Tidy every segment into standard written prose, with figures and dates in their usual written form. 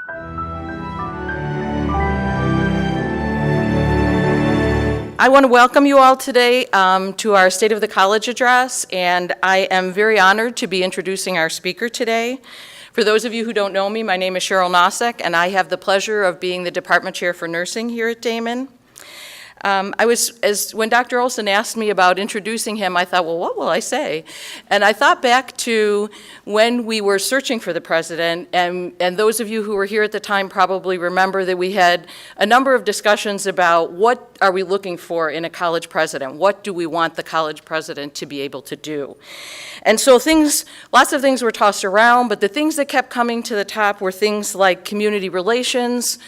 I want to welcome you all today to our State of the College address, and I am very honored to be introducing our speaker today. For those of you who don't know me, my name is Cheryl Nosek, and I have the pleasure of being the Department Chair for Nursing here at Daemen. When Dr. Olson asked me about introducing him, I thought, well, what will I say? And I thought back to when we were searching for the president, and those of you who were here at the time probably remember that we had a number of discussions about what are we looking for in a college president? What do we want the college president to be able to do? And so lots of things were tossed around, but the things that kept coming to the top were things like community relations,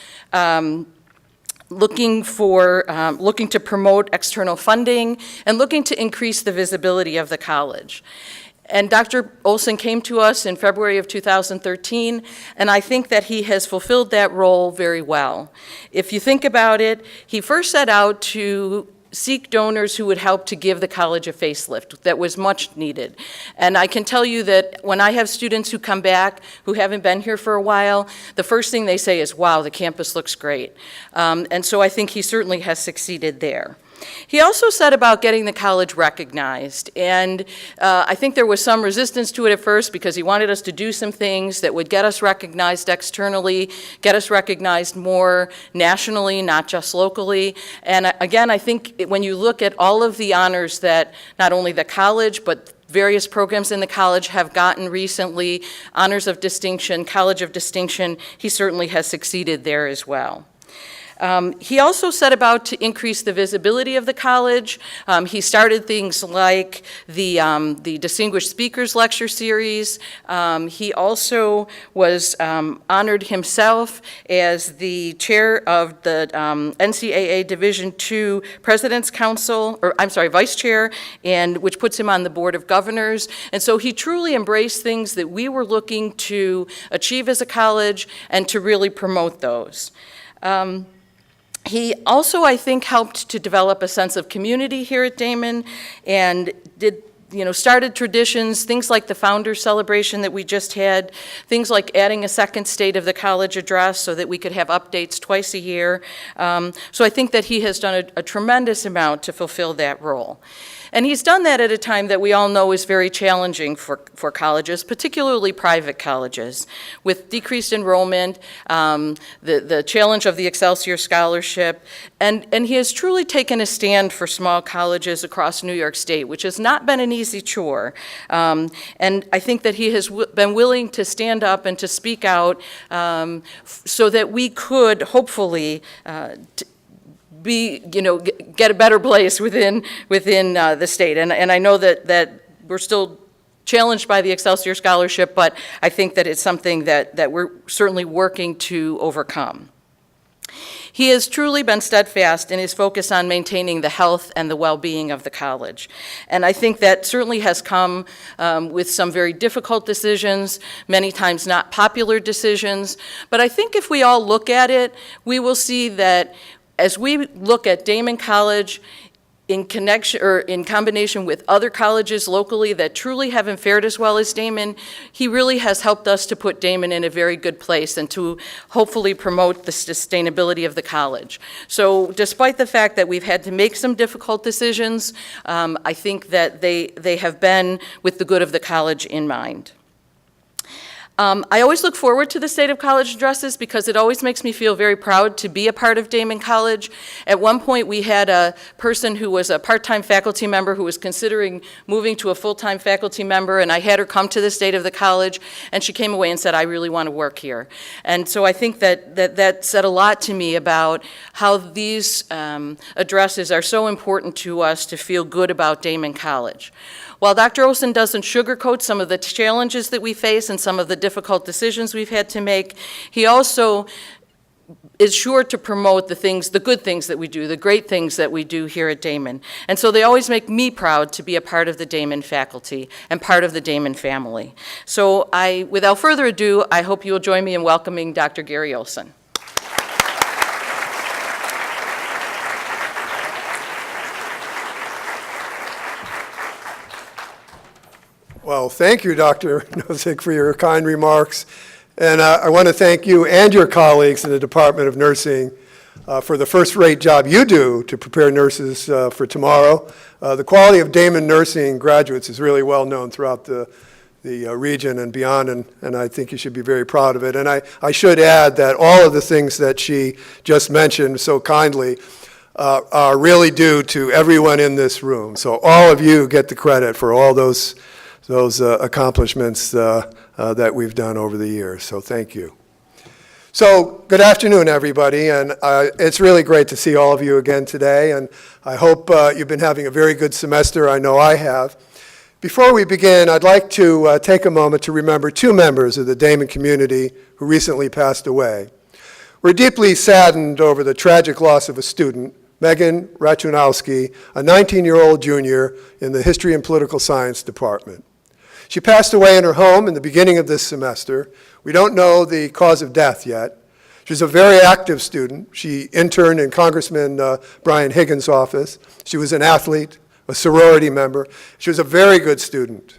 looking to promote external funding, and looking to increase the visibility of the college. And Dr. Olson came to us in February of 2013, and I think that he has fulfilled that role very well. If you think about it, he first set out to seek donors who would help to give the college a facelift that was much needed. And I can tell you that when I have students who come back who haven't been here for a while, the first thing they say is, wow, the campus looks great. And so I think he certainly has succeeded there. He also said about getting the college recognized, and I think there was some resistance to it at first because he wanted us to do some things that would get us recognized externally, get us recognized more nationally, not just locally. And again, I think when you look at all of the honors that not only the college, but various programs in the college have gotten recently, honors of distinction, College of Distinction, he certainly has succeeded there as well. He also set about to increase the visibility of the college. He started things like the Distinguished Speakers Lecture Series. He also was honored himself as the chair of the NCAA Division II President's Council, Vice Chair, and which puts him on the Board of Governors. And so he truly embraced things that we were looking to achieve as a college and to really promote those. He also, I think, helped to develop a sense of community here at Daemen and started traditions, things like the Founders Celebration that we just had, things like adding a second State of the College address so that we could have updates twice a year. So I think that he has done a tremendous amount to fulfill that role. And he's done that at a time that we all know is very challenging for colleges, particularly private colleges, with decreased enrollment, the challenge of the Excelsior Scholarship, and he has truly taken a stand for small colleges across New York State, which has not been an easy chore. And I think that he has been willing to stand up and to speak out so that we could hopefully get a better place within the state. And I know that we're still challenged by the Excelsior Scholarship, but I think that it's something that we're certainly working to overcome. He has truly been steadfast in his focus on maintaining the health and the well-being of the college. And I think that certainly has come with some very difficult decisions, many times not popular decisions. But I think if we all look at it, we will see that as we look at Daemen College in combination with other colleges locally that truly haven't fared as well as Daemen, he really has helped us to put Daemen in a very good place and to hopefully promote the sustainability of the college. So despite the fact that we've had to make some difficult decisions, I think that they have been with the good of the college in mind. I always look forward to the State of College addresses because it always makes me feel very proud to be a part of Daemen College. At one point, we had a person who was a part-time faculty member who was considering moving to a full-time faculty member, and I had her come to the State of the College, and she came away and said, I really want to work here. And so I think that said a lot to me about how these addresses are so important to us to feel good about Daemen College. While Dr. Olson doesn't sugarcoat some of the challenges that we face and some of the difficult decisions we've had to make, he also is sure to promote the good things that we do, the great things that we do here at Daemen. And so they always make me proud to be a part of the Daemen faculty and part of the Daemen family. So without further ado, I hope you will join me in welcoming Dr. Gary Olson. Well, thank you, Dr. Nosek, for your kind remarks. And I want to thank you and your colleagues in the Department of Nursing for the first-rate job you do to prepare nurses for tomorrow. The quality of Daemen nursing graduates is really well known throughout the region and beyond, and I think you should be very proud of it. And I should add that all of the things that she just mentioned so kindly are really due to everyone in this room. So all of you get the credit for all those accomplishments that we've done over the years. So thank you. So good afternoon, everybody, and it's really great to see all of you again today, and I hope you've been having a very good semester. I know I have. Before we begin, I'd like to take a moment to remember two members of the Daemen community who recently passed away. We're deeply saddened over the tragic loss of a student, Megan Rachunowski, a 19-year-old junior in the History and Political Science department. She passed away in her home in the beginning of this semester. We don't know the cause of death yet. She's a very active student. She interned in Congressman Brian Higgins' office. She was an athlete, a sorority member. She was a very good student.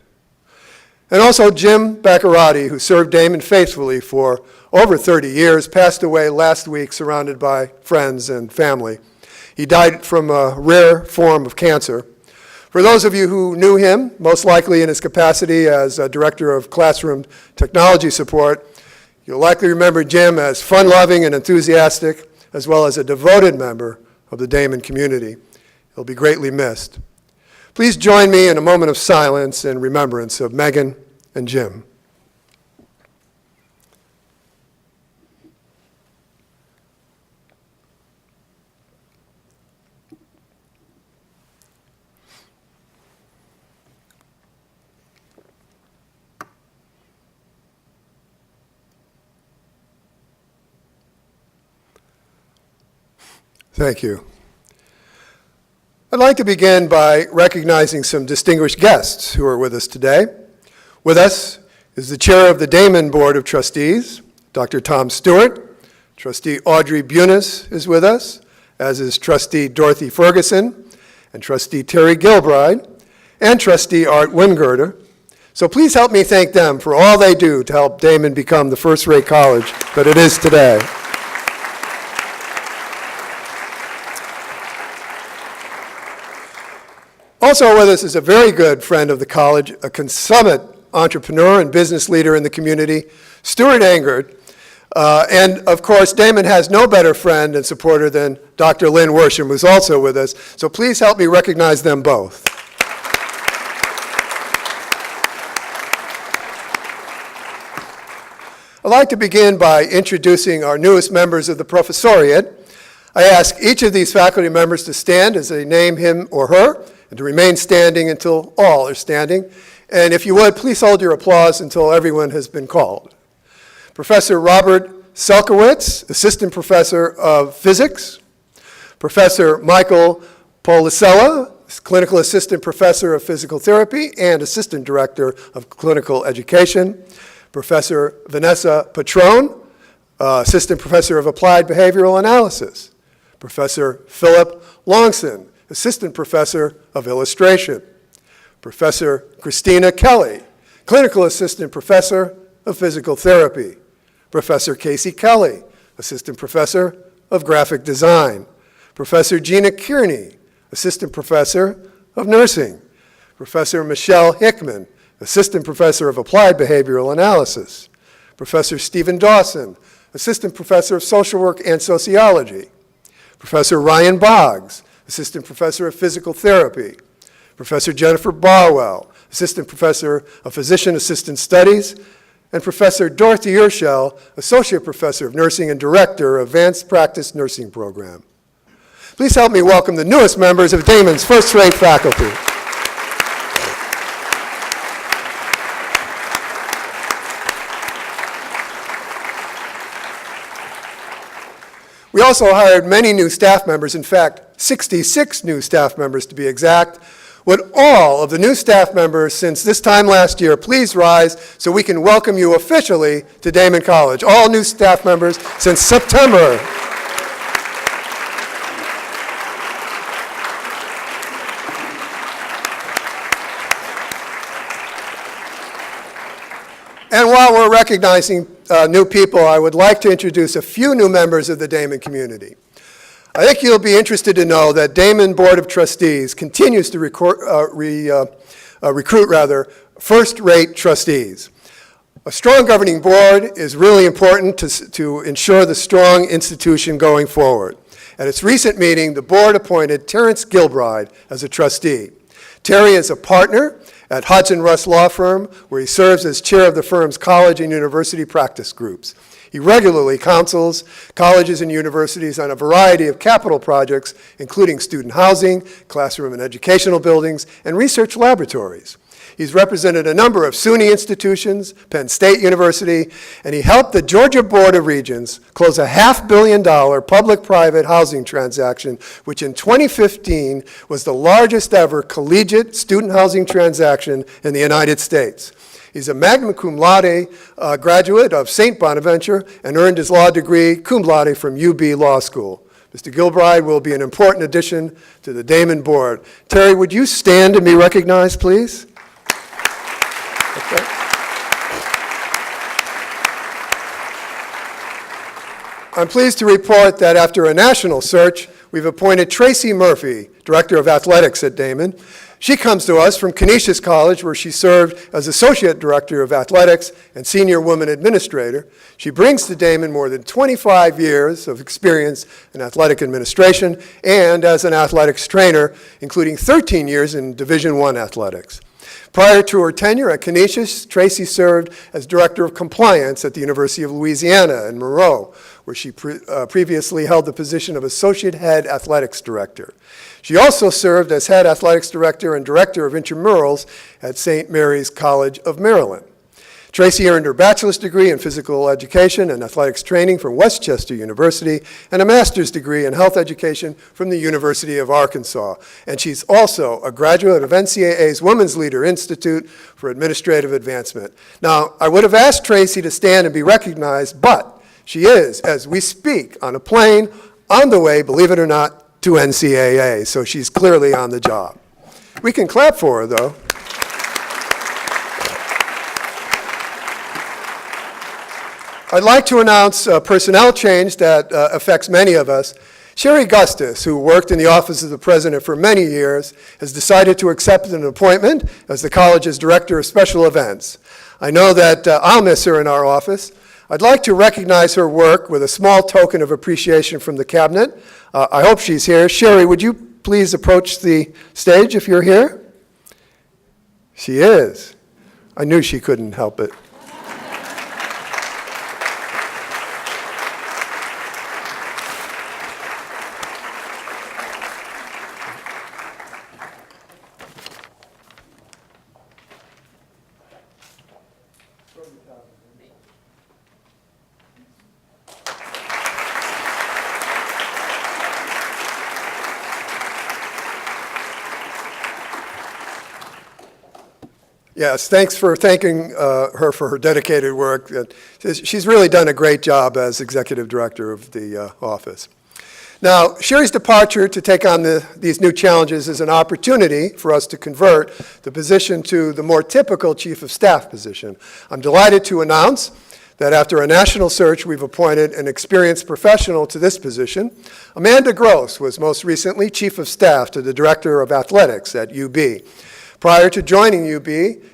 And also Jim Baccarati, who served Daemen faithfully for over 30 years, passed away last week surrounded by friends and family. He died from a rare form of cancer. For those of you who knew him, most likely in his capacity as Director of Classroom Technology Support, you'll likely remember Jim as fun-loving and enthusiastic, as well as a devoted member of the Daemen community. He'll be greatly missed. Please join me in a moment of silence in remembrance of Megan and Jim. Thank you. I'd like to begin by recognizing some distinguished guests who are with us today. With us is the chair of the Daemen Board of Trustees, Dr. Tom Stewart. Trustee Audrey Bunis is with us, as is Trustee Dorothy Ferguson, and Trustee Terry Gilbride, and Trustee Art Wingirder. So please help me thank them for all they do to help Daemen become the first-rate college that it is today. Also with us is a very good friend of the college, a consummate entrepreneur and business leader in the community, Stuart Angard. And of course, Daemen has no better friend and supporter than Dr. Lynn Worsham, who's also with us. So please help me recognize them both. I'd like to begin by introducing our newest members of the professoriate. I ask each of these faculty members to stand as they name him or her, and to remain standing until all are standing. And if you would, please hold your applause until everyone has been called. Professor Robert Selkowitz, Assistant Professor of Physics. Professor Michael Polisella, Clinical Assistant Professor of Physical Therapy and Assistant Director of Clinical Education. Professor Vanessa Patron, Assistant Professor of Applied Behavioral Analysis. Professor Philip Longson, Assistant Professor of Illustration. Professor Christina Kelly, Clinical Assistant Professor of Physical Therapy. Professor Casey Kelly, Assistant Professor of Graphic Design. Professor Gina Kearney, Assistant Professor of Nursing. Professor Michelle Hickman, Assistant Professor of Applied Behavioral Analysis. Professor Stephen Dawson, Assistant Professor of Social Work and Sociology. Professor Ryan Boggs, Assistant Professor of Physical Therapy. Professor Jennifer Barwell, Assistant Professor of Physician Assistant Studies. And Professor Dorothy Urschel, Associate Professor of Nursing and Director of Advanced Practice Nursing Program. Please help me welcome the newest members of Daemen's first-rate faculty. We also hired many new staff members, in fact, 66 new staff members to be exact. Would all of the new staff members since this time last year please rise so we can welcome you officially to Daemen College? All new staff members since September. And while we're recognizing new people, I would like to introduce a few new members of the Daemen community. I think you'll be interested to know that Daemen Board of Trustees continues to recruit first-rate trustees. A strong governing board is really important to ensure the strong institution going forward. At its recent meeting, the board appointed Terrence Gilbride as a trustee. Terry is a partner at Hudson Russ Law Firm, where he serves as chair of the firm's college and university practice groups. He regularly counsels colleges and universities on a variety of capital projects, including student housing, classroom and educational buildings, and research laboratories. He's represented a number of SUNY institutions, Penn State University, and he helped the Georgia Board of Regents close a $500 million public-private housing transaction, which in 2015 was the largest ever collegiate student housing transaction in the United States. He's a magna cum laude graduate of St. Bonaventure and earned his law degree cum laude from UB Law School. Mr. Gilbride will be an important addition to the Daemen board. Terry, would you stand and be recognized, please? Okay. I'm pleased to report that after a national search, we've appointed Tracy Murphy, Director of Athletics at Daemen. She comes to us from Canisius College, where she served as Associate Director of Athletics and Senior Woman Administrator. She brings to Daemen more than 25 years of experience in athletic administration and as an athletics trainer, including 13 years in Division I athletics. Prior to her tenure at Canisius, Tracy served as Director of Compliance at the University of Louisiana in Monroe, where she previously held the position of Associate Head Athletics Director. She also served as Head Athletics Director and Director of Intramurals at St. Mary's College of Maryland. Tracy earned her bachelor's degree in physical education and athletics training from Westchester University and a master's degree in health education from the University of Arkansas. And she's also a graduate of NCAA's Women's Leader Institute for Administrative Advancement. Now, I would have asked Tracy to stand and be recognized, but she is, as we speak, on a plane on the way, believe it or not, to NCAA, so she's clearly on the job. We can clap for her, though. I'd like to announce a personnel change that affects many of us. Sherry Gustus, who worked in the office of the president for many years, has decided to accept an appointment as the college's director of special events. I know that I'll miss her in our office. I'd like to recognize her work with a small token of appreciation from the cabinet. I hope she's here. Sherry, would you please approach the stage if you're here? She is. I knew she couldn't help it. Yes, thanks for thanking her for her dedicated work. She's really done a great job as executive director of the office. Now, Sherry's departure to take on these new challenges is an opportunity for us to convert the position to the more typical chief of staff position. I'm delighted to announce that after a national search, we've appointed an experienced professional to this position. Amanda Gross was most recently chief of staff to the director of athletics at UB. Prior to joining UB,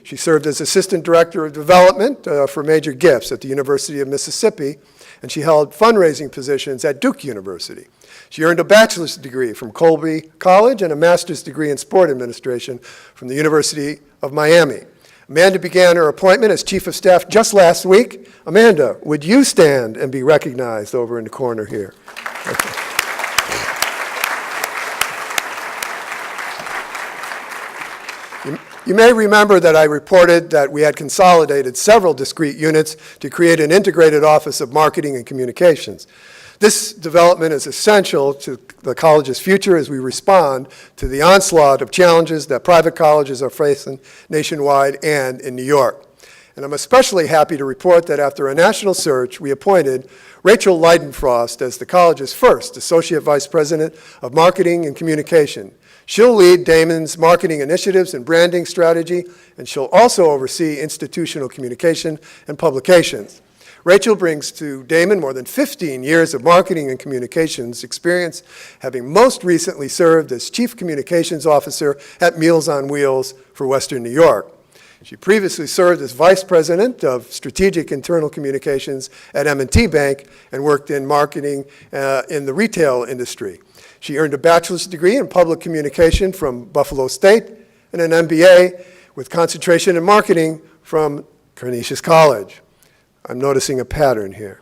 she served as Assistant Director of Development for Major Gifts at the University of Mississippi, and she held fundraising positions at Duke University. She earned a bachelor's degree from Colby College and a master's degree in sport administration from the University of Miami. Amanda began her appointment as Chief of Staff just last week. Amanda, would you stand and be recognized over in the corner here? Okay. You may remember that I reported that we had consolidated several discrete units to create an integrated office of marketing and communications. This development is essential to the college's future as we respond to the onslaught of challenges that private colleges are facing nationwide and in New York. And I'm especially happy to report that after a national search, we appointed Rachel Leidenfrost as the college's first Associate Vice President of Marketing and Communication. She'll lead Daemen's marketing initiatives and branding strategy, and she'll also oversee institutional communication and publications. Rachel brings to Daemen more than 15 years of marketing and communications experience, having most recently served as Chief Communications Officer at Meals on Wheels for Western New York. She previously served as Vice President of Strategic Internal Communications at M&T Bank and worked in marketing in the retail industry. She earned a bachelor's degree in public communication from Buffalo State and an MBA with concentration in marketing from Canisius College. I'm noticing a pattern here.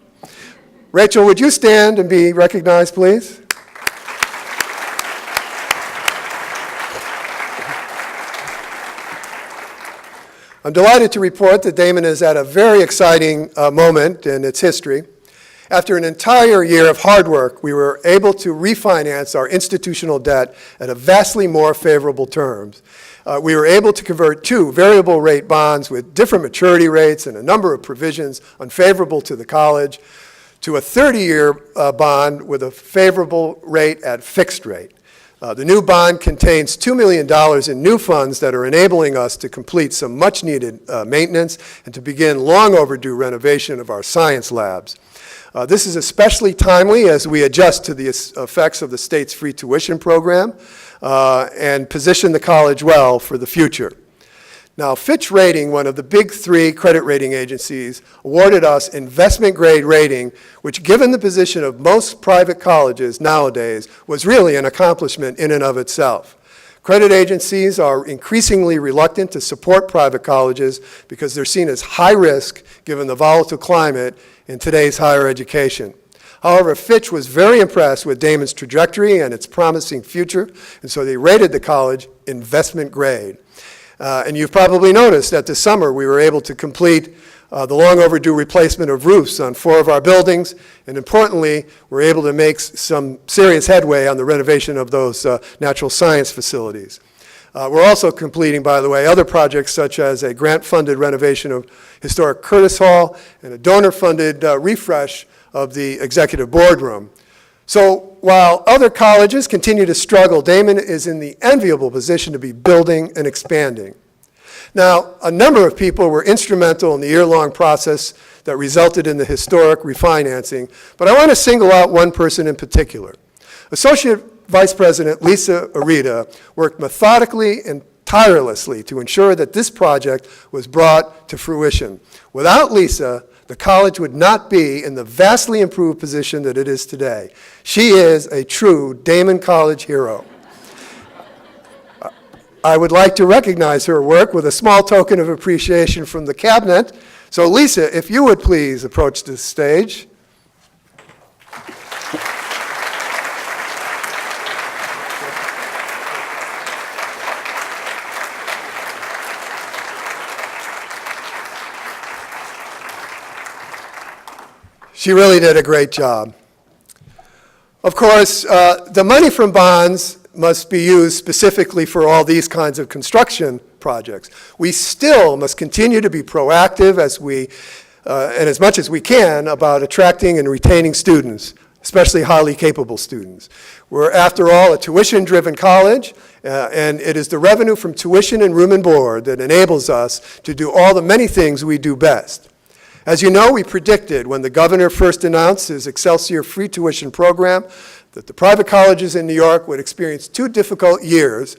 Rachel, would you stand and be recognized, please? I'm delighted to report that Daemen is at a very exciting moment in its history. After an entire year of hard work, we were able to refinance our institutional debt at a vastly more favorable terms. We were able to convert 2 variable rate bonds with different maturity rates and a number of provisions unfavorable to the college to a 30-year bond with a favorable rate at fixed rate. The new bond contains $2 million in new funds that are enabling us to complete some much-needed maintenance and to begin long overdue renovation of our science labs. This is especially timely as we adjust to the effects of the state's free tuition program and position the college well for the future. Now, Fitch Rating, one of the big 3 credit rating agencies, awarded us investment grade rating, which given the position of most private colleges nowadays was really an accomplishment in and of itself. Credit agencies are increasingly reluctant to support private colleges because they're seen as high risk given the volatile climate in today's higher education. However, Fitch was very impressed with Daemen's trajectory and its promising future, and so they rated the college investment grade. And you've probably noticed that this summer we were able to complete the long overdue replacement of roofs on 4 of our buildings, and importantly, we're able to make some serious headway on the renovation of those natural science facilities. We're also completing, by the way, other projects such as a grant-funded renovation of historic Curtis Hall and a donor-funded refresh of the executive boardroom. So while other colleges continue to struggle, Daemen is in the enviable position to be building and expanding. Now, a number of people were instrumental in the year-long process that resulted in the historic refinancing, but I want to single out one person in particular. Associate Vice President Lisa Arita worked methodically and tirelessly to ensure that this project was brought to fruition. Without Lisa, the college would not be in the vastly improved position that it is today. She is a true Daemen College hero. I would like to recognize her work with a small token of appreciation from the cabinet. So Lisa, if you would please approach the stage. She really did a great job. Of course, the money from bonds must be used specifically for all these kinds of construction projects. We still must continue to be proactive and as much as we can about attracting and retaining students, especially highly capable students. We're, after all, a tuition-driven college, and it is the revenue from tuition and room and board that enables us to do all the many things we do best. As you know, we predicted when the governor first announced his Excelsior free tuition program that the private colleges in New York would experience 2 difficult years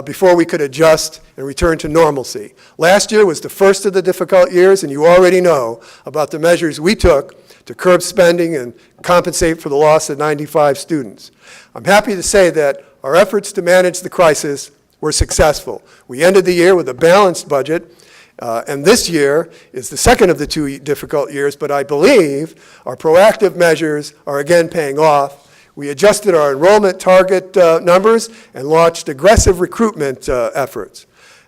before we could adjust and return to normalcy. Last year was the first of the difficult years, and you already know about the measures we took to curb spending and compensate for the loss of 95 students. I'm happy to say that our efforts to manage the crisis were successful. We ended the year with a balanced budget, and this year is the second of the 2 difficult years, but I believe our proactive measures are again paying off. We adjusted our enrollment target numbers and launched aggressive recruitment efforts.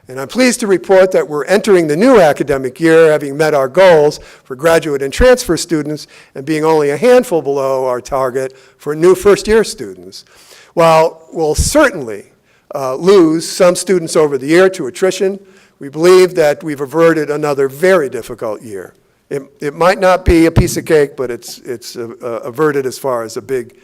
And I'm pleased to report that we're entering the new academic year having met our goals for graduate and transfer students and being only a handful below our target for new first-year students. While we'll certainly lose some students over the year to attrition, we believe that we've averted another very difficult year. It might not be a piece of cake, but it's averted as far as a big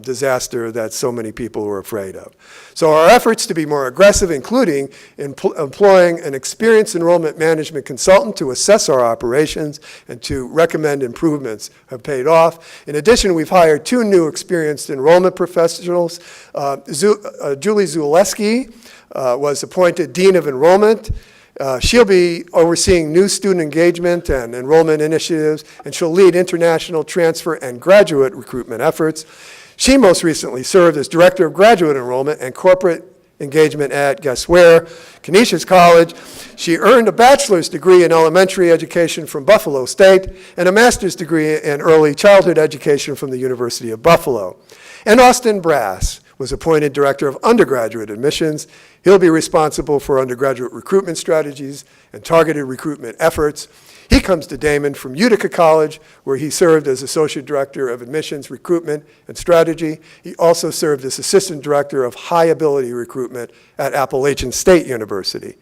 disaster that so many people were afraid of. So our efforts to be more aggressive, including employing an experienced enrollment management consultant to assess our operations and to recommend improvements, have paid off. In addition, we've hired 2 new experienced enrollment professionals. Julie Zuleski was appointed Dean of Enrollment. She'll be overseeing new student engagement and enrollment initiatives, and she'll lead international transfer and graduate recruitment efforts. She most recently served as Director of Graduate Enrollment and Corporate Engagement at, guess where, Canisius College. She earned a bachelor's degree in elementary education from Buffalo State and a master's degree in early childhood education from the University of Buffalo. And Austin Brass was appointed Director of Undergraduate Admissions. He'll be responsible for undergraduate recruitment strategies and targeted recruitment efforts. He comes to Daemen from Utica College, where he served as Associate Director of Admissions, Recruitment, and Strategy. He also served as Assistant Director of High Ability Recruitment at Appalachian State University.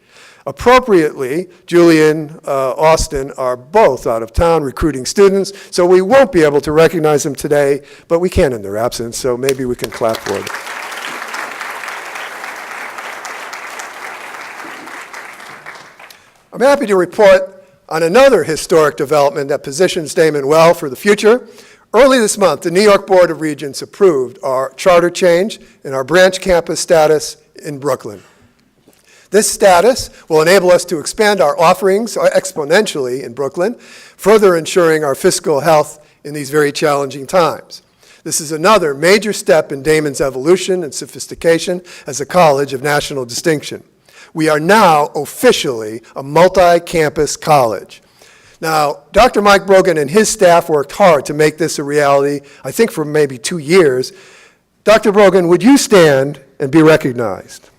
Appropriately, Julie and Austin are both out of town recruiting students, so we won't be able to recognize them today, but we can in their absence, so maybe we can clap for them. I'm happy to report on another historic development that positions Daemen well for the future. Early this month, the New York Board of Regents approved our charter change and our branch campus status in Brooklyn. This status will enable us to expand our offerings exponentially in Brooklyn, further ensuring our fiscal health in these very challenging times. This is another major step in Daemen's evolution and sophistication as a college of national distinction. We are now officially a multi-campus college. Now, Dr. Mike Brogan and his staff worked hard to make this a reality, I think for maybe 2 years. Dr. Brogan, would you stand and be recognized?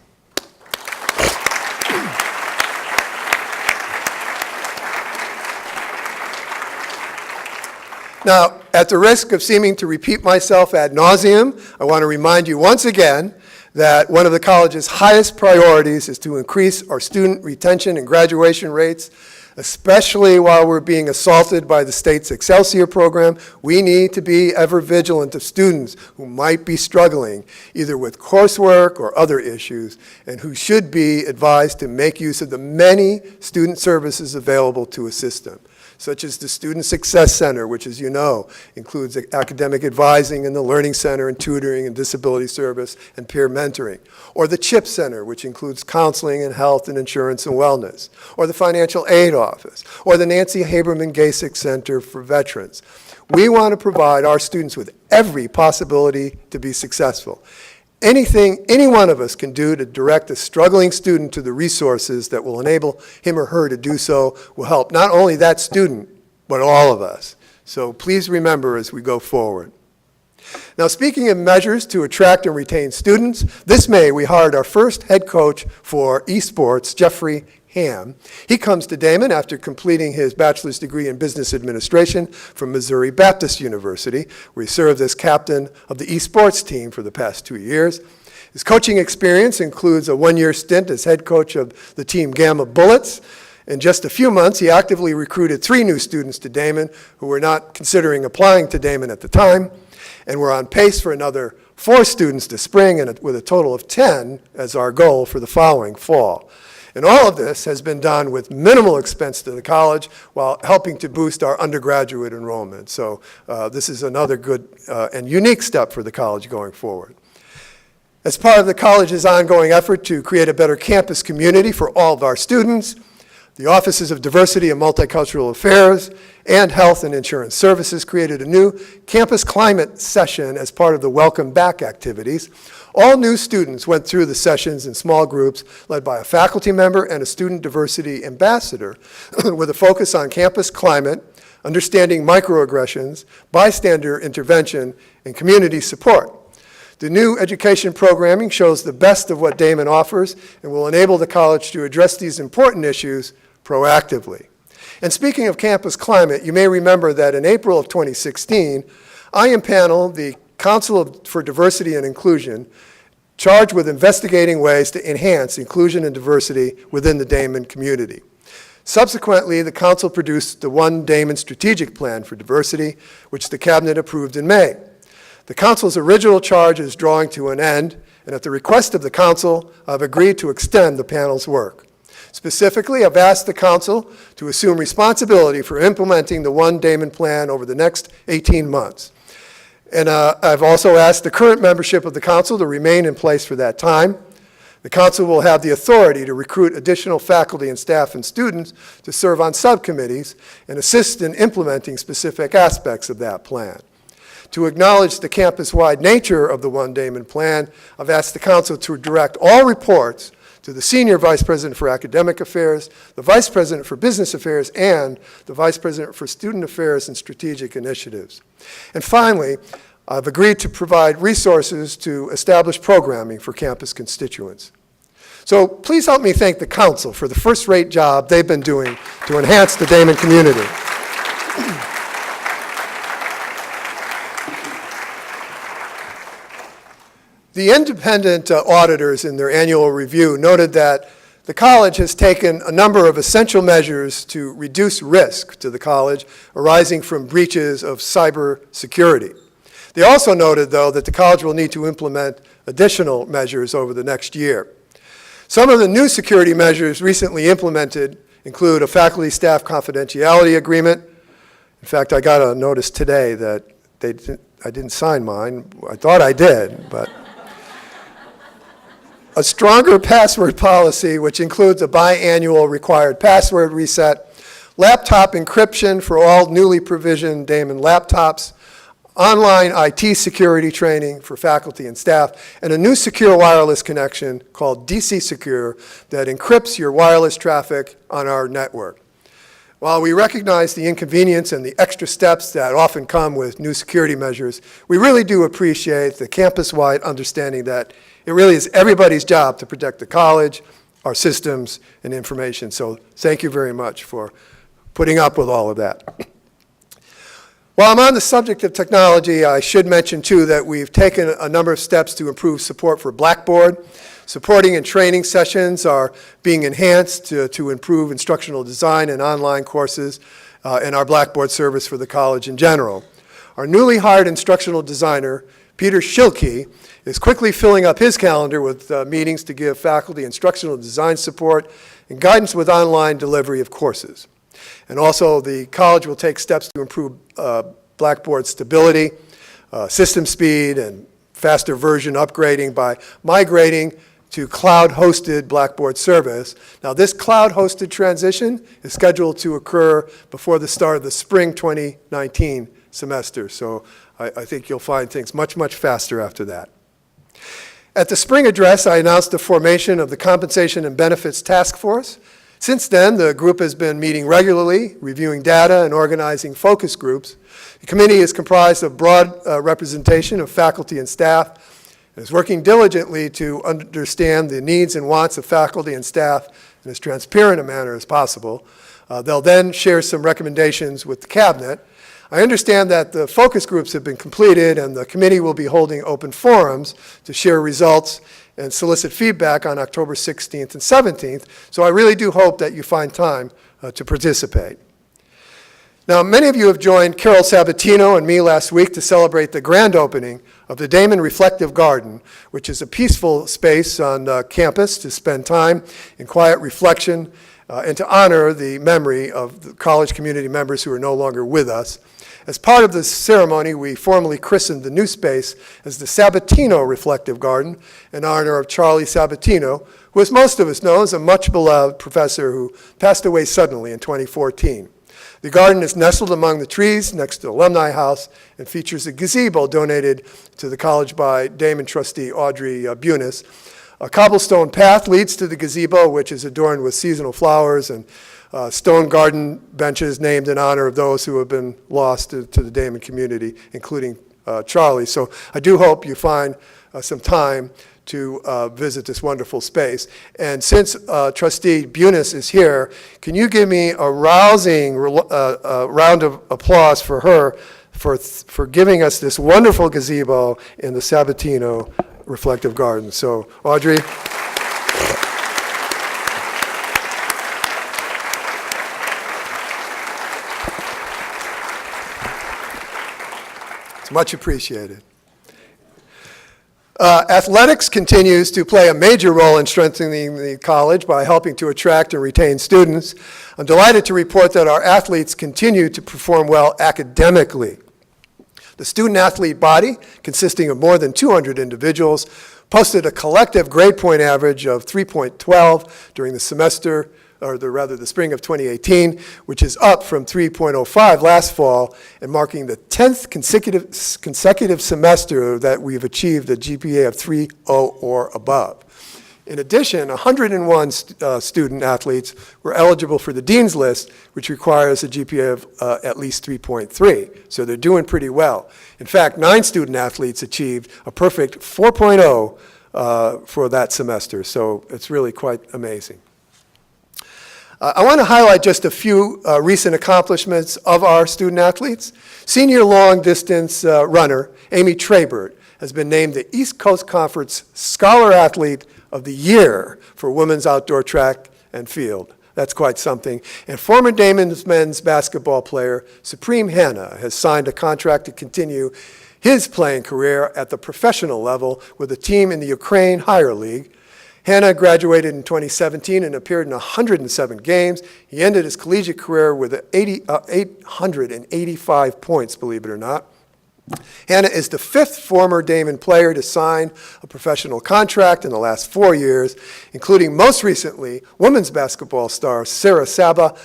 Now, at the risk of seeming to repeat myself ad nauseum, I want to remind you once again that one of the college's highest priorities is to increase our student retention and graduation rates, especially while we're being assaulted by the state's Excelsior program. We need to be ever vigilant of students who might be struggling either with coursework or other issues, and who should be advised to make use of the many student services available to assist them, such as the Student Success Center, which, as you know, includes academic advising and the Learning Center and tutoring and disability service and peer mentoring, or the CHIP Center, which includes counseling and health and insurance and wellness, or the Financial Aid Office, or the Nancy Haberman Gasick Center for Veterans. We want to provide our students with every possibility to be successful. Anything any one of us can do to direct a struggling student to the resources that will enable him or her to do so will help not only that student, but all of us. So please remember as we go forward. Now, speaking of measures to attract and retain students, this May we hired our first head coach for esports, Jeffrey Ham. He comes to Daemen after completing his bachelor's degree in business administration from Missouri Baptist University, where he served as captain of the esports team for the past 2 years. His coaching experience includes a 1-year stint as head coach of the team Gamma Bullets. In just a few months, he actively recruited 3 new students to Daemen who were not considering applying to Daemen at the time, and we're on pace for another 4 students this spring, and with a total of 10 as our goal for the following fall. And all of this has been done with minimal expense to the college while helping to boost our undergraduate enrollment. So this is another good and unique step for the college going forward. As part of the college's ongoing effort to create a better campus community for all of our students, the Offices of Diversity and Multicultural Affairs and Health and Insurance Services created a new campus climate session as part of the Welcome Back activities. All new students went through the sessions in small groups led by a faculty member and a student diversity ambassador with a focus on campus climate, understanding microaggressions, bystander intervention, and community support. The new education programming shows the best of what Daemen offers and will enable the college to address these important issues proactively. And speaking of campus climate, you may remember that in April of 2016, I impaneled the Council for Diversity and Inclusion, charged with investigating ways to enhance inclusion and diversity within the Daemen community. Subsequently, the council produced the One Daemen Strategic Plan for Diversity, which the cabinet approved in May. The council's original charge is drawing to an end, and at the request of the council, I've agreed to extend the panel's work. Specifically, I've asked the council to assume responsibility for implementing the One Daemen plan over the next 18 months. And I've also asked the current membership of the council to remain in place for that time. The council will have the authority to recruit additional faculty and staff and students to serve on subcommittees and assist in implementing specific aspects of that plan. To acknowledge the campus-wide nature of the One Daemen plan, I've asked the council to direct all reports to the Senior Vice President for Academic Affairs, the Vice President for Business Affairs, and the Vice President for Student Affairs and Strategic Initiatives. And finally, I've agreed to provide resources to establish programming for campus constituents. So please help me thank the council for the first-rate job they've been doing to enhance the Daemen community. The independent auditors in their annual review noted that the college has taken a number of essential measures to reduce risk to the college arising from breaches of cyber security. They also noted, though, that the college will need to implement additional measures over the next year. Some of the new security measures recently implemented include a faculty-staff confidentiality agreement. In fact, I got a notice today that I didn't sign mine. I thought I did, but a stronger password policy, which includes a biannual required password reset, laptop encryption for all newly provisioned Daemen laptops, online IT security training for faculty and staff, and a new secure wireless connection called DC Secure that encrypts your wireless traffic on our network. While we recognize the inconvenience and the extra steps that often come with new security measures, we really do appreciate the campus-wide understanding that it really is everybody's job to protect the college, our systems, and information. So thank you very much for putting up with all of that. While I'm on the subject of technology, I should mention, too, that we've taken a number of steps to improve support for Blackboard. Supporting and training sessions are being enhanced to improve instructional design and online courses and our Blackboard service for the college in general. Our newly hired instructional designer, Peter Schilke, is quickly filling up his calendar with meetings to give faculty instructional design support and guidance with online delivery of courses. And also, the college will take steps to improve Blackboard stability, system speed, and faster version upgrading by migrating to cloud-hosted Blackboard service. Now, this cloud-hosted transition is scheduled to occur before the start of the spring 2019 semester. So I think you'll find things much, much faster after that. At the spring address, I announced the formation of the Compensation and Benefits Task Force. Since then, the group has been meeting regularly, reviewing data and organizing focus groups. The committee is comprised of broad representation of faculty and staff and is working diligently to understand the needs and wants of faculty and staff in as transparent a manner as possible. They'll then share some recommendations with the cabinet. I understand that the focus groups have been completed and the committee will be holding open forums to share results and solicit feedback on October 16th and 17th, so I really do hope that you find time to participate. Now, many of you have joined Carol Sabatino and me last week to celebrate the grand opening of the Daemen Reflective Garden, which is a peaceful space on campus to spend time in quiet reflection and to honor the memory of the college community members who are no longer with us. As part of this ceremony, we formally christened the new space as the Sabatino Reflective Garden in honor of Charlie Sabatino, who, as most of us know, is a much-beloved professor who passed away suddenly in 2014. The garden is nestled among the trees next to the Alumni House and features a gazebo donated to the college by Daemen trustee Audrey Bunis. A cobblestone path leads to the gazebo, which is adorned with seasonal flowers and stone garden benches named in honor of those who have been lost to the Daemen community, including Charlie. So I do hope you find some time to visit this wonderful space. And since Trustee Bunis is here, can you give me a rousing round of applause for her for giving us this wonderful gazebo in the Sabatino Reflective Garden. So, Audrey. It's much appreciated. Athletics continues to play a major role in strengthening the college by helping to attract and retain students. I'm delighted to report that our athletes continue to perform well academically. The student-athlete body, consisting of more than 200 individuals, posted a collective grade point average of 3.12 during the semester, or the spring of 2018, which is up from 3.05 last fall and marking the 10th consecutive semester that we've achieved a GPA of 3.0 or above. In addition, 101 student athletes were eligible for the Dean's List, which requires a GPA of at least 3.3, so they're doing pretty well. In fact, 9 student athletes achieved a perfect 4.0 for that semester, so it's really quite amazing. I want to highlight just a few recent accomplishments of our student athletes. Senior long-distance runner Amy Trabert has been named the East Coast Conference Scholar Athlete of the Year for women's outdoor track and field. That's quite something. And former Daemen's men's basketball player Supreme Hanna has signed a contract to continue his playing career at the professional level with a team in the Ukraine Higher League. Hanna graduated in 2017 and appeared in 107 games. He ended his collegiate career with 885 points, believe it or not. Hanna is the 5th former Daemen player to sign a professional contract in the last 4 years, including most recently women's basketball star Sarah Saba,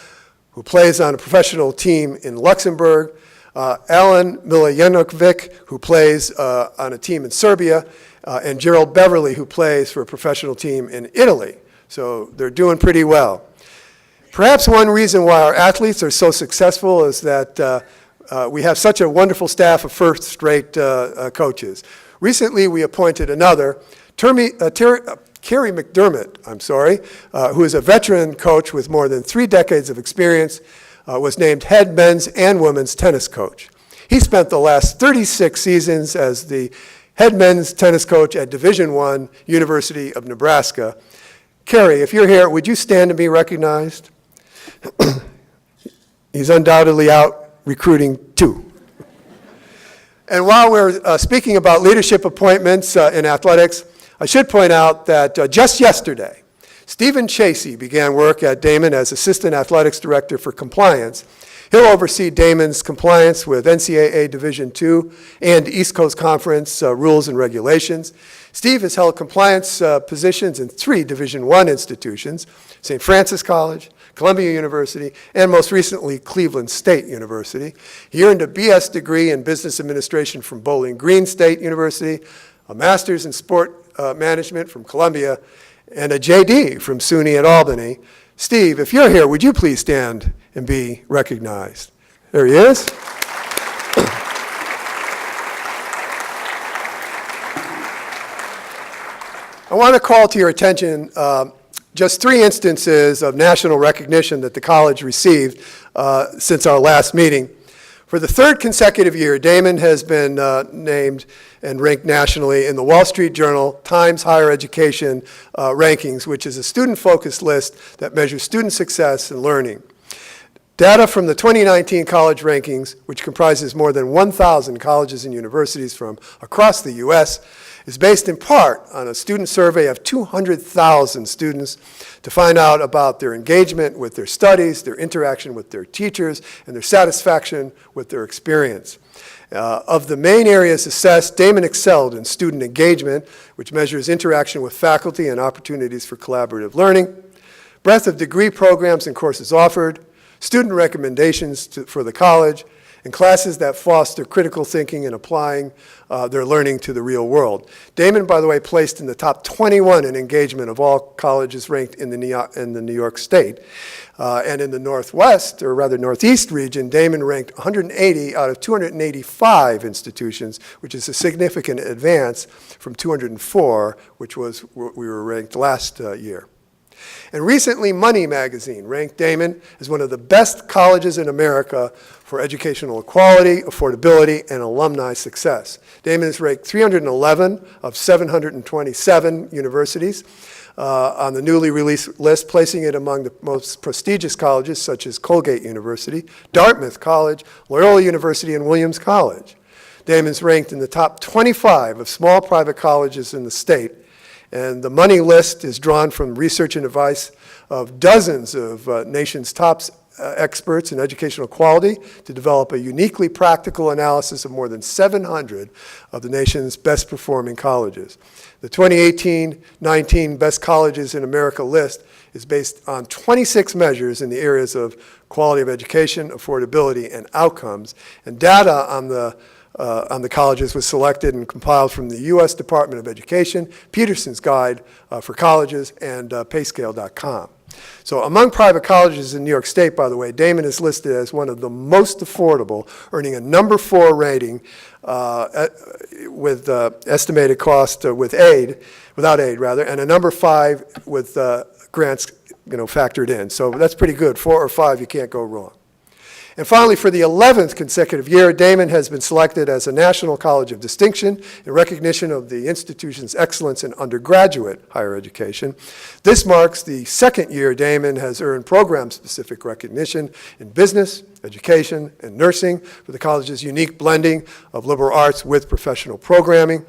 who plays on a professional team in Luxembourg, Alan Miljanovic, who plays on a team in Serbia, and Gerald Beverly, who plays for a professional team in Italy. So they're doing pretty well. Perhaps one reason why our athletes are so successful is that we have such a wonderful staff of first-rate coaches. Recently, we appointed another, Carrie McDermott, who is a veteran coach with more than 3 decades of experience, was named head men's and women's tennis coach. He spent the last 36 seasons as the head men's tennis coach at Division I, University of Nebraska. Carrie, if you're here, would you stand to be recognized? He's undoubtedly out recruiting too. And while we're speaking about leadership appointments in athletics, I should point out that just yesterday, Stephen Chasey began work at Daemen as Assistant Athletics Director for Compliance. He'll oversee Daemen's compliance with NCAA Division II and East Coast Conference rules and regulations. Steve has held compliance positions in 3 Division I institutions, St. Francis College, Columbia University, and most recently, Cleveland State University. He earned a BS degree in Business Administration from Bowling Green State University, a master's in Sport Management from Columbia, and a JD from SUNY at Albany. Steve, if you're here, would you please stand and be recognized? There he is. I want to call to your attention just 3 instances of national recognition that the college received since our last meeting. For the 3rd consecutive year, Daemen has been named and ranked nationally in the Wall Street Journal Times Higher Education Rankings, which is a student-focused list that measures student success and learning. Data from the 2019 college rankings, which comprises more than 1,000 colleges and universities from across the U.S., is based in part on a student survey of 200,000 students to find out about their engagement with their studies, their interaction with their teachers, and their satisfaction with their experience. Of the main areas assessed, Daemen excelled in student engagement, which measures interaction with faculty and opportunities for collaborative learning, breadth of degree programs and courses offered, student recommendations for the college, and classes that foster critical thinking and applying their learning to the real world. Daemen, by the way, placed in the top 21 in engagement of all colleges ranked in the New York State. And in the Northwest, or rather Northeast region, Daemen ranked 180 out of 285 institutions, which is a significant advance from 204, which was where we were ranked last year. And recently, Money magazine ranked Daemen as one of the best colleges in America for educational equality, affordability, and alumni success. Daemen is ranked 311 of 727 universities on the newly released list, placing it among the most prestigious colleges such as Colgate University, Dartmouth College, Loyola University, and Williams College. Daemen's ranked in the top 25 of small private colleges in the state, and the money list is drawn from research and advice of dozens of nation's top experts in educational quality to develop a uniquely practical analysis of more than 700 of the nation's best performing colleges. The 2018-19 Best Colleges in America list is based on 26 measures in the areas of quality of education, affordability, and outcomes, and data on the colleges was selected and compiled from the U.S. Department of Education, Peterson's Guide for Colleges, and payscale.com. So among private colleges in New York State, by the way, Daemen is listed as one of the most affordable, earning a number 4 rating with estimated cost without aid, and a number 5 with grants factored in. So that's pretty good. 4 or 5, you can't go wrong. And finally, for the 11th consecutive year, Daemen has been selected as a National College of Distinction in recognition of the institution's excellence in undergraduate higher education. This marks the second year Daemen has earned program-specific recognition in business, education, and nursing for the college's unique blending of liberal arts with professional programming.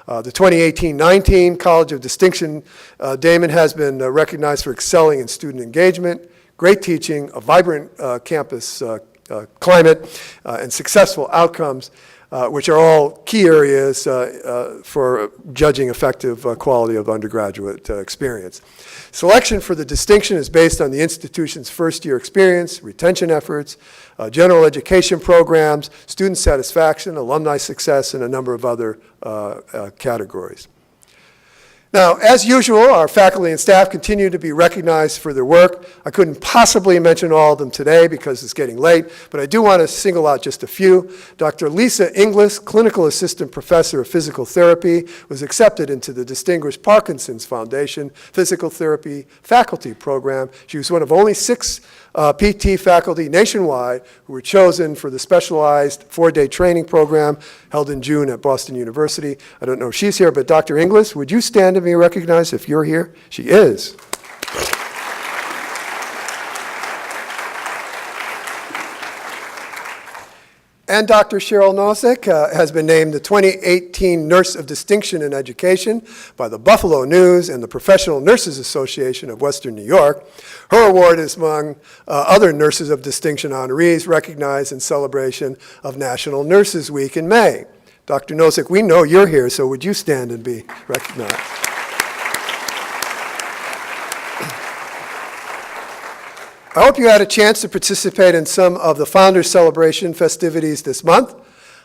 The 2018-19 College of Distinction, Daemen has been recognized for excelling in student engagement, great teaching, a vibrant campus climate, and successful outcomes, which are all key areas for judging effective quality of undergraduate experience. Selection for the distinction is based on the institution's first-year experience, retention efforts, general education programs, student satisfaction, alumni success, and a number of other categories. Now, as usual, our faculty and staff continue to be recognized for their work. I couldn't possibly mention all of them today because it's getting late, but I do want to single out just a few. Dr. Lisa Inglis, Clinical Assistant Professor of Physical Therapy, was accepted into the Distinguished Parkinson's Foundation Physical Therapy Faculty Program. She was one of only 6 PT faculty nationwide who were chosen for the specialized 4-day training program held in June at Boston University. I don't know if she's here, but Dr. Inglis, would you stand and be recognized if you're here? She is. And Dr. Cheryl Nosek has been named the 2018 Nurse of Distinction in Education by the Buffalo News and the Professional Nurses Association of Western New York. Her award is among other Nurses of Distinction honorees recognized in celebration of National Nurses Week in May. Dr. Nosek, we know you're here, so would you stand and be recognized? I hope you had a chance to participate in some of the Founders Celebration festivities this month.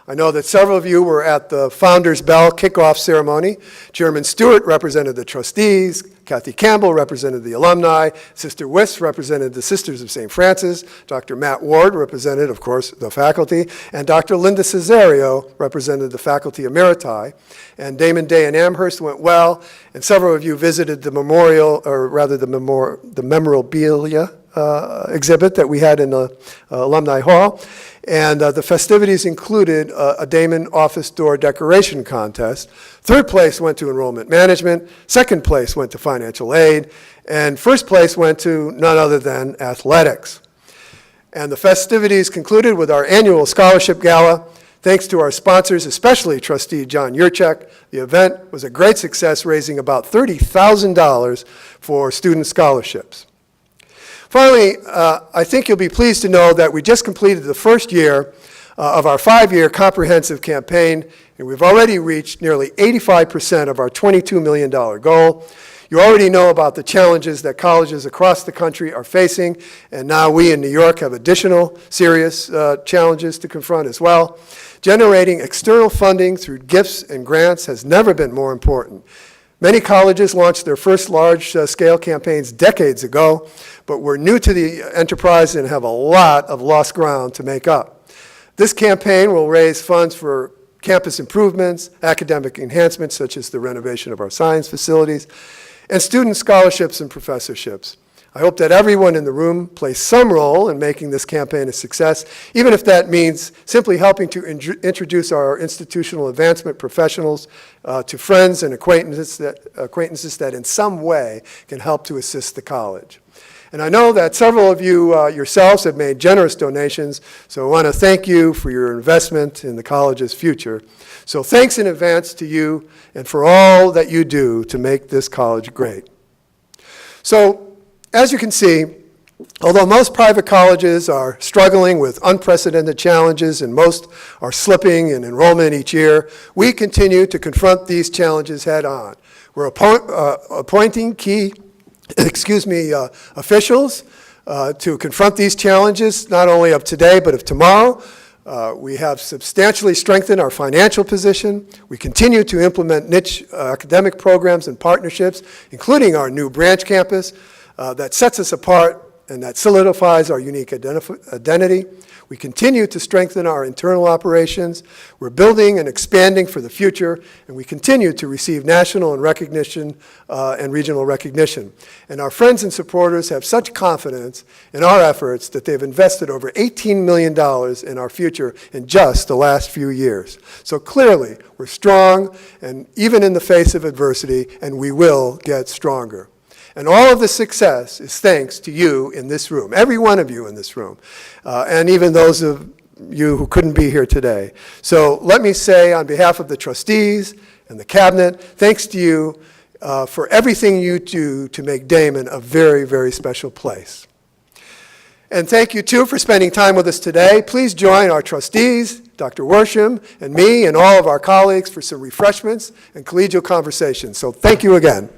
I know that several of you were at the Founders Bell kickoff ceremony. Chairman Stewart represented the trustees, Kathy Campbell represented the alumni, Sister Wiss represented the Sisters of St. Francis, Dr. Matt Ward represented, of course, the faculty, and Dr. Linda Cesario represented the faculty emeriti. And Daemen Day in Amherst went well, and several of you visited the memorial, or rather the memorabilia exhibit that we had in the Alumni Hall. And the festivities included a Daemen office door decoration contest. Third place went to enrollment management. Second place went to financial aid. And first place went to none other than athletics. And the festivities concluded with our annual scholarship gala. Thanks to our sponsors, especially trustee John Yurchek, the event was a great success, raising about $30,000 for student scholarships. Finally, I think you'll be pleased to know that we just completed the first year of our 5-year comprehensive campaign, and we've already reached nearly 85% of our $22 million goal. You already know about the challenges that colleges across the country are facing, and now we in New York have additional serious challenges to confront as well. Generating external funding through gifts and grants has never been more important. Many colleges launched their first large-scale campaigns decades ago, but we're new to the enterprise and have a lot of lost ground to make up. This campaign will raise funds for campus improvements, academic enhancements such as the renovation of our science facilities, and student scholarships and professorships. I hope that everyone in the room plays some role in making this campaign a success, even if that means simply helping to introduce our institutional advancement professionals to friends and acquaintances that in some way can help to assist the college. And I know that several of you yourselves have made generous donations, so I want to thank you for your investment in the college's future. So thanks in advance to you and for all that you do to make this college great. So, as you can see, although most private colleges are struggling with unprecedented challenges and most are slipping in enrollment each year, we continue to confront these challenges head on. We're appointing key officials to confront these challenges, not only of today but of tomorrow. We have substantially strengthened our financial position. We continue to implement niche academic programs and partnerships, including our new branch campus that sets us apart and that solidifies our unique identity. We continue to strengthen our internal operations. We're building and expanding for the future, and we continue to receive national and recognition and regional recognition. And our friends and supporters have such confidence in our efforts that they've invested over $18 million in our future in just the last few years. So clearly, we're strong, and even in the face of adversity, and we will get stronger. And all of the success is thanks to you in this room, every one of you in this room, and even those of you who couldn't be here today. So let me say on behalf of the trustees and the cabinet, thanks to you for everything you do to make Daemen a very, very special place. And thank you, too, for spending time with us today. Please join our trustees, Dr. Worsham, and me, and all of our colleagues for some refreshments and collegial conversations. So thank you again.